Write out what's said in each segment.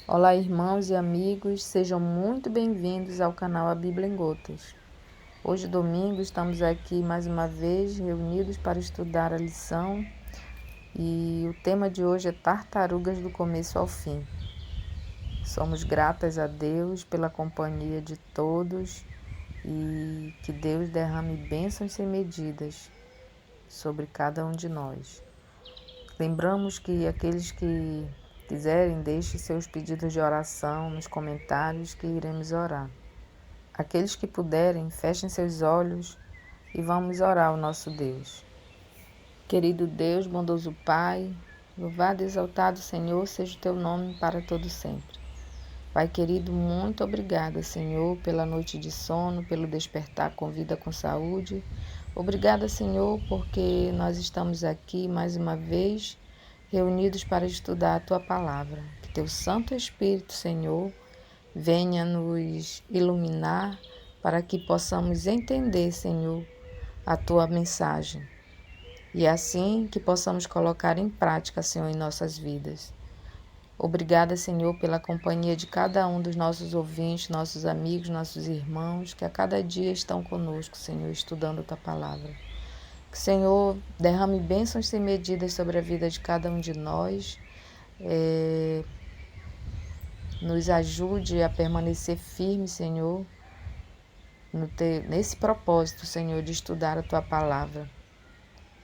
Olá, irmãos e amigos, sejam muito bem-vindos ao canal A Bíblia em Gotas. Hoje, domingo, estamos aqui mais uma vez reunidos para estudar a lição e o tema de hoje é Tartarugas do Começo ao Fim. Somos gratas a Deus pela companhia de todos e que Deus derrame bênçãos sem medidas sobre cada um de nós. Lembramos que aqueles que quiserem, deixem seus pedidos de oração nos comentários que iremos orar. Aqueles que puderem, fechem seus olhos e vamos orar ao nosso Deus. Querido Deus, bondoso Pai, louvado e exaltado Senhor, seja o teu nome para todo sempre. Pai querido, muito obrigada, Senhor, pela noite de sono, pelo despertar com vida, com saúde. Obrigada, Senhor, porque nós estamos aqui mais uma vez reunidos para estudar a Tua Palavra. Que Teu Santo Espírito, Senhor, venha nos iluminar para que possamos entender, Senhor, a Tua mensagem. E assim que possamos colocar em prática, Senhor, em nossas vidas. Obrigada, Senhor, pela companhia de cada um dos nossos ouvintes, nossos amigos, nossos irmãos, que a cada dia estão conosco, Senhor, estudando a Tua Palavra. Que, Senhor, derrame bênçãos sem medidas sobre a vida de cada um de nós. Nos ajude a permanecer firme, Senhor, nesse propósito, Senhor, de estudar a Tua Palavra.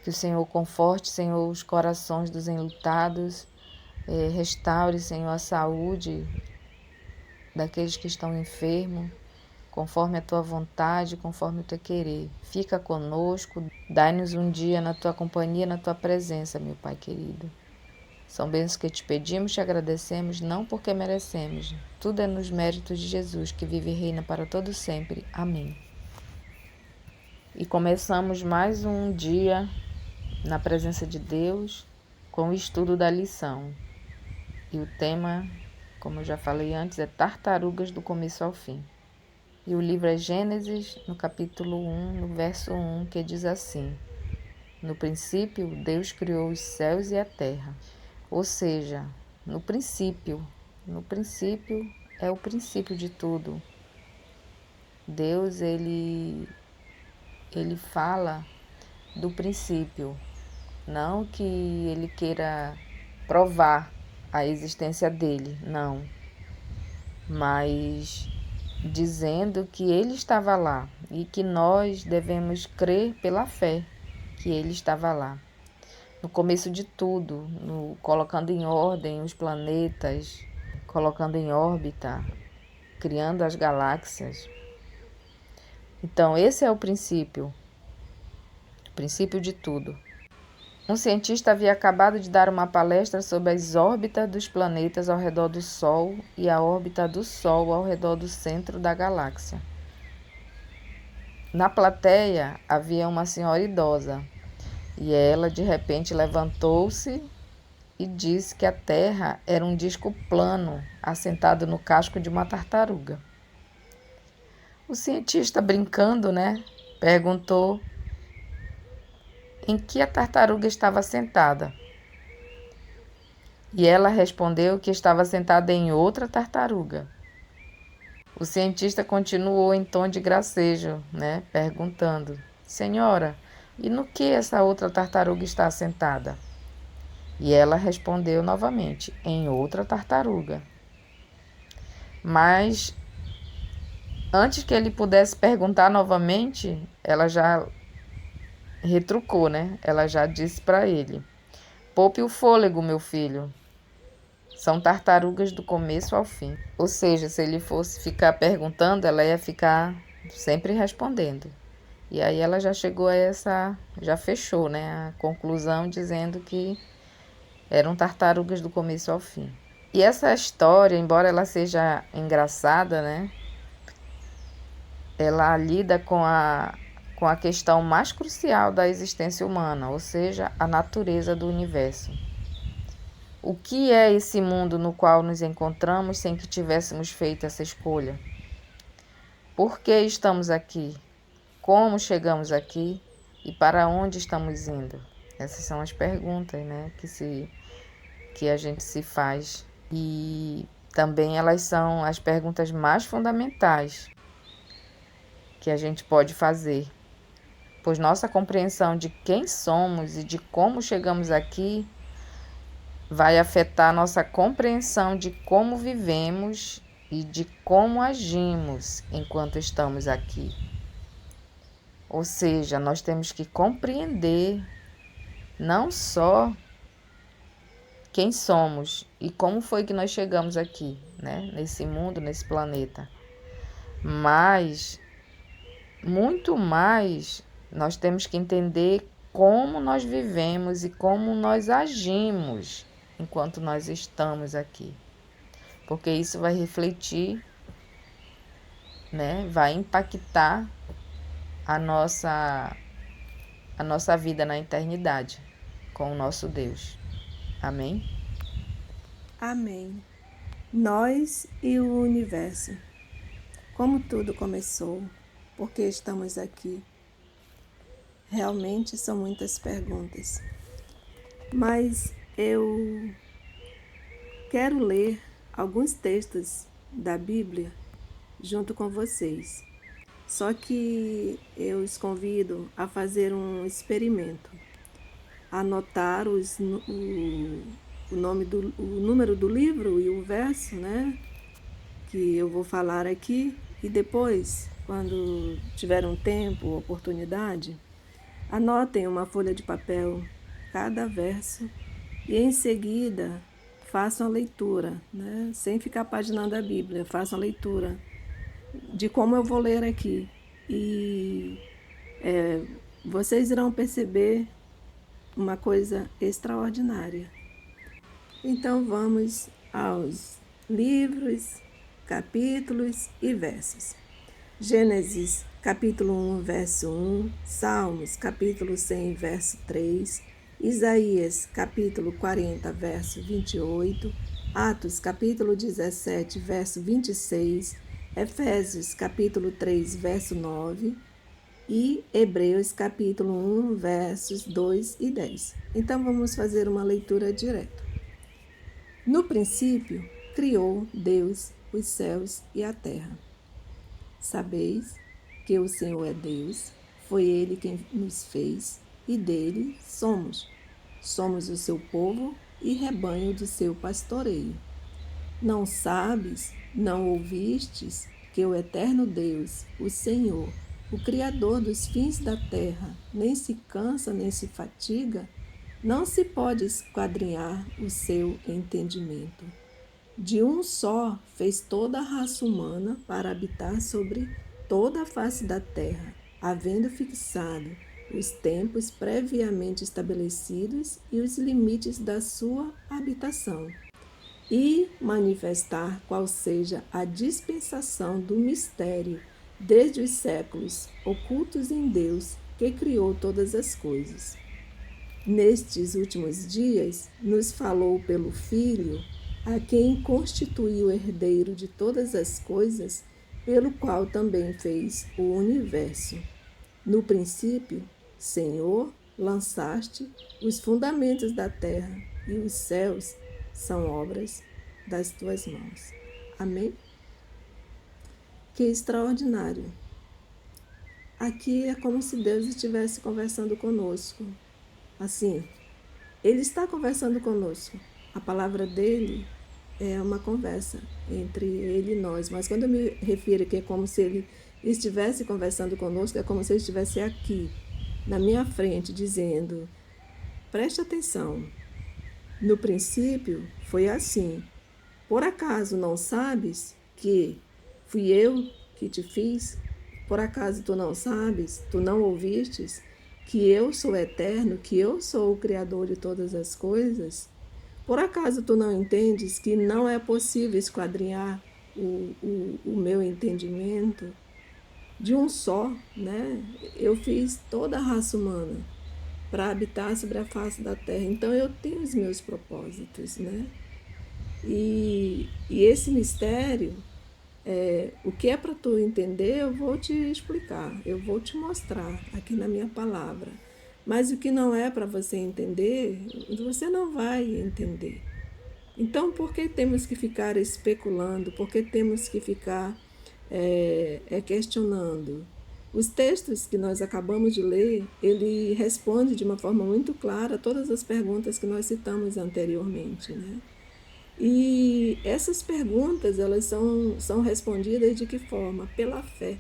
Que o Senhor conforte, Senhor, os corações dos enlutados, restaure, Senhor, a saúde daqueles que estão enfermos, conforme a Tua vontade, conforme o Teu querer. Fica conosco, dai-nos um dia na Tua companhia, na Tua presença, meu Pai querido. São bênçãos que te pedimos, te agradecemos, não porque merecemos. Tudo é nos méritos de Jesus, que vive e reina para todo sempre. Amém. E começamos mais um dia na presença de Deus com o estudo da lição. E o tema, como eu já falei antes, é Tartarugas do Começo ao Fim. E o livro é Gênesis, no capítulo 1, no verso 1, que diz assim: No princípio, Deus criou os céus e a terra. Ou seja, no princípio é o princípio de tudo. Deus, ele fala do princípio, não que ele queira provar a existência dele, não, mas dizendo que ele estava lá e que nós devemos crer pela fé que ele estava lá. No começo de tudo, colocando em ordem os planetas, colocando em órbita, criando as galáxias. Então, esse é o princípio de tudo. Um cientista havia acabado de dar uma palestra sobre as órbitas dos planetas ao redor do Sol e a órbita do Sol ao redor do centro da galáxia. Na plateia havia uma senhora idosa e ela, de repente, levantou-se e disse que a Terra era um disco plano assentado no casco de uma tartaruga. O cientista, brincando, perguntou em que a tartaruga estava sentada. E ela respondeu que estava sentada em outra tartaruga. O cientista continuou em tom de gracejo, perguntando: Senhora, e no que essa outra tartaruga está sentada? E ela respondeu novamente: em outra tartaruga. Mas antes que ele pudesse perguntar novamente, ela já retrucou, Ela já disse para ele: poupe o fôlego, meu filho. São tartarugas do começo ao fim. Ou seja, se ele fosse ficar perguntando, ela ia ficar sempre respondendo. E aí ela já chegou a já fechou, a conclusão dizendo que eram tartarugas do começo ao fim. E essa história, embora ela seja engraçada, ela lida com a questão mais crucial da existência humana, ou seja, a natureza do universo. O que é esse mundo no qual nos encontramos sem que tivéssemos feito essa escolha? Por que estamos aqui? Como chegamos aqui? E para onde estamos indo? Essas são as perguntas, que a gente se faz. E Também elas são as perguntas mais fundamentais que a gente pode fazer, pois nossa compreensão de quem somos e de como chegamos aqui vai afetar nossa compreensão de como vivemos e de como agimos enquanto estamos aqui. Ou seja, nós temos que compreender não só quem somos e como foi que nós chegamos aqui, né, nesse mundo, nesse planeta, mas muito mais nós temos que entender como nós vivemos e como nós agimos enquanto nós estamos aqui. Porque isso vai refletir, né, vai impactar a nossa vida na eternidade com o nosso Deus. Amém? Amém. Nós e o universo. Como tudo começou? Por que estamos aqui? Realmente são muitas perguntas. Mas eu quero ler alguns textos da Bíblia junto com vocês. Só que eu os convido a fazer um experimento. Anotar o número do livro e o verso, né? Que eu vou falar aqui. E depois, quando tiver um tempo, oportunidade, anotem uma folha de papel, cada verso, e em seguida façam a leitura, né? Sem ficar paginando a Bíblia, façam a leitura de como eu vou ler aqui. E vocês irão perceber uma coisa extraordinária. Então vamos aos livros, capítulos e versos. Gênesis, capítulo 1, verso 1, Salmos, capítulo 100, verso 3, Isaías, capítulo 40, verso 28, Atos, capítulo 17, verso 26, Efésios, capítulo 3, verso 9 e Hebreus, capítulo 1, versos 2 e 10. Então vamos fazer uma leitura direta. No princípio, criou Deus os céus e a terra. Sabeis que o Senhor é Deus, foi Ele quem nos fez e dele somos. Somos o seu povo e rebanho do seu pastoreio. Não sabes, não ouvistes que o eterno Deus, o Senhor, o Criador dos fins da terra, nem se cansa nem se fatiga? Não se pode esquadrinhar o seu entendimento. De um só fez toda a raça humana para habitar sobre toda a face da terra, havendo fixado os tempos previamente estabelecidos e os limites da sua habitação, e manifestar qual seja a dispensação do mistério desde os séculos, ocultos em Deus, que criou todas as coisas. Nestes últimos dias, nos falou pelo Filho, a quem constituiu herdeiro de todas as coisas, pelo qual também fez o universo. No princípio, Senhor, lançaste os fundamentos da terra, e os céus são obras das tuas mãos. Amém? Que extraordinário! Aqui é como se Deus estivesse conversando conosco. Assim, Ele está conversando conosco. A palavra dele é uma conversa entre Ele e nós. Mas quando eu me refiro que é como se Ele estivesse conversando conosco, é como se Ele estivesse aqui, na minha frente, dizendo: preste atenção. No princípio foi assim. Por acaso não sabes que fui eu que te fiz? Por acaso tu não sabes, tu não ouvistes que eu sou eterno, que eu sou o Criador de todas as coisas? Por acaso tu não entendes que não é possível esquadrinhar o meu entendimento? De um só, né? Eu fiz toda a raça humana para habitar sobre a face da terra. Então eu tenho os meus propósitos, né? E esse mistério, o que é para tu entender, eu vou te explicar, eu vou te mostrar aqui na minha palavra. Mas o que não é para você entender, você não vai entender. Então, por que temos que ficar especulando? Por que temos que ficar questionando? Os textos que nós acabamos de ler, ele responde de uma forma muito clara todas as perguntas que nós citamos anteriormente, né? E essas perguntas, elas são respondidas de que forma? Pela fé.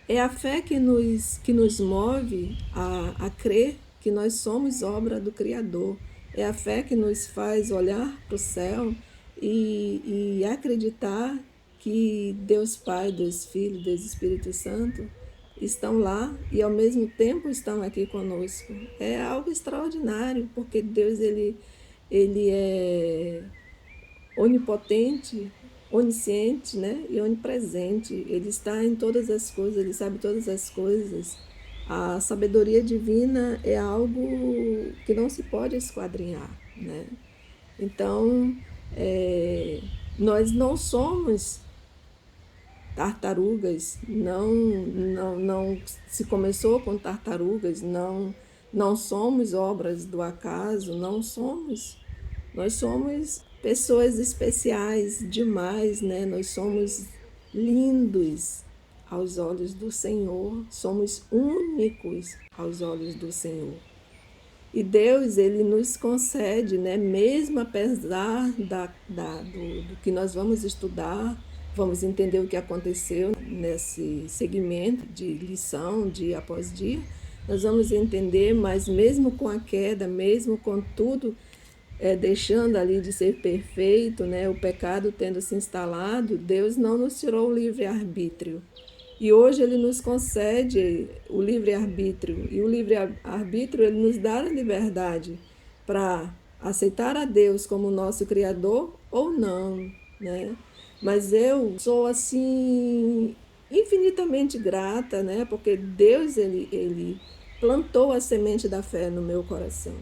É a fé que nos move a crer que nós somos obra do Criador. É a fé que nos faz olhar para o céu e acreditar que Deus Pai, Deus Filho, Deus Espírito Santo estão lá e ao mesmo tempo estão aqui conosco. É algo extraordinário, porque Deus ele é onipotente, onisciente, né? E onipresente. Ele está em todas as coisas, ele sabe todas as coisas. A sabedoria divina é algo que não se pode esquadrinhar, né? Então, nós não somos tartarugas, não se começou com tartarugas, não somos obras do acaso, não somos. Nós somos pessoas especiais demais, né? Nós somos lindos aos olhos do Senhor, somos únicos aos olhos do Senhor. E Deus, ele nos concede, né? Mesmo apesar do que nós vamos estudar, vamos entender o que aconteceu nesse segmento de lição, dia após dia, nós vamos entender, mas mesmo com a queda, mesmo com tudo, deixando ali de ser perfeito, né, o pecado tendo se instalado, Deus não nos tirou o livre-arbítrio. E hoje ele nos concede o livre-arbítrio. E o livre-arbítrio, ele nos dá a liberdade para aceitar a Deus como nosso Criador ou não, né? Mas eu sou, assim, infinitamente grata, né? Porque Deus, ele plantou a semente da fé no meu coração.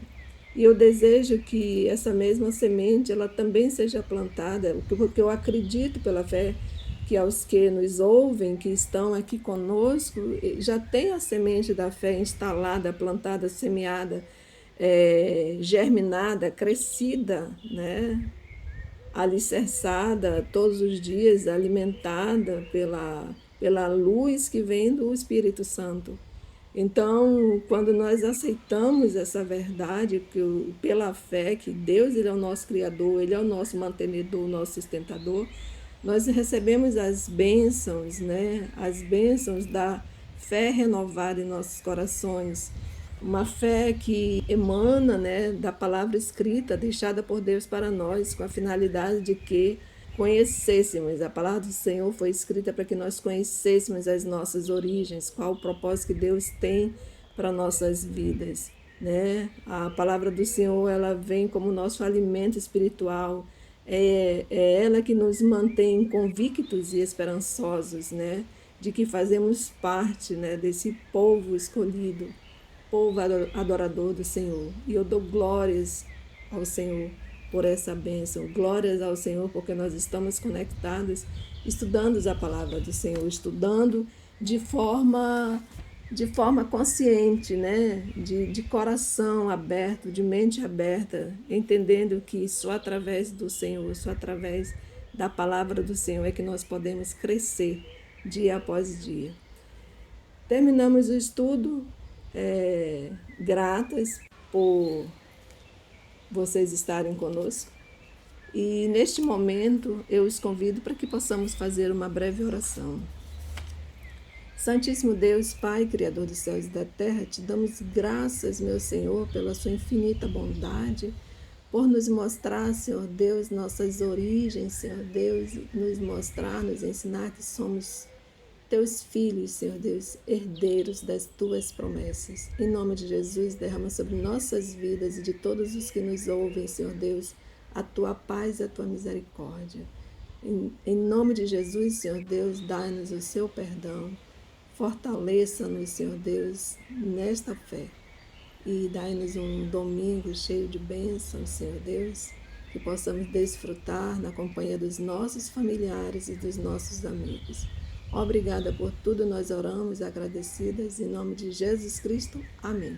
E eu desejo que essa mesma semente, ela também seja plantada, porque eu acredito pela fé que aos que nos ouvem, que estão aqui conosco, já tem a semente da fé instalada, plantada, semeada, germinada, crescida, né? Alicerçada todos os dias, alimentada pela luz que vem do Espírito Santo. Então, quando nós aceitamos essa verdade, pela fé que Deus, ele é o nosso Criador, ele é o nosso mantenedor, o nosso sustentador, nós recebemos as bênçãos, né? As bênçãos da fé renovada em nossos corações. Uma fé que emana, né, da palavra escrita, deixada por Deus para nós, com a finalidade de que conhecêssemos. A palavra do Senhor foi escrita para que nós conhecêssemos as nossas origens, qual o propósito que Deus tem para nossas vidas, né? A palavra do Senhor, ela vem como nosso alimento espiritual. É ela que nos mantém convictos e esperançosos, né? De que fazemos parte, né, desse povo escolhido, povo adorador do Senhor. E eu dou glórias ao Senhor por essa bênção. Glórias ao Senhor, porque nós estamos conectados, estudando a palavra do Senhor, estudando de forma consciente, né? De coração aberto, de mente aberta, entendendo que só através do Senhor, só através da palavra do Senhor é que nós podemos crescer dia após dia. Terminamos o estudo, gratas por vocês estarem conosco. E neste momento eu os convido para que possamos fazer uma breve oração. Santíssimo Deus, Pai, Criador dos céus e da terra, te damos graças, meu Senhor, pela sua infinita bondade, por nos mostrar, Senhor Deus, nossas origens, Senhor Deus, nos mostrar, nos ensinar que somos teus filhos, Senhor Deus, herdeiros das tuas promessas. Em nome de Jesus, derrama sobre nossas vidas e de todos os que nos ouvem, Senhor Deus, a tua paz e a tua misericórdia. Em nome de Jesus, Senhor Deus, dai-nos o seu perdão. Fortaleça-nos, Senhor Deus, nesta fé. E dai-nos um domingo cheio de bênçãos, Senhor Deus, que possamos desfrutar na companhia dos nossos familiares e dos nossos amigos. Obrigada por tudo, nós oramos agradecidas, em nome de Jesus Cristo. Amém.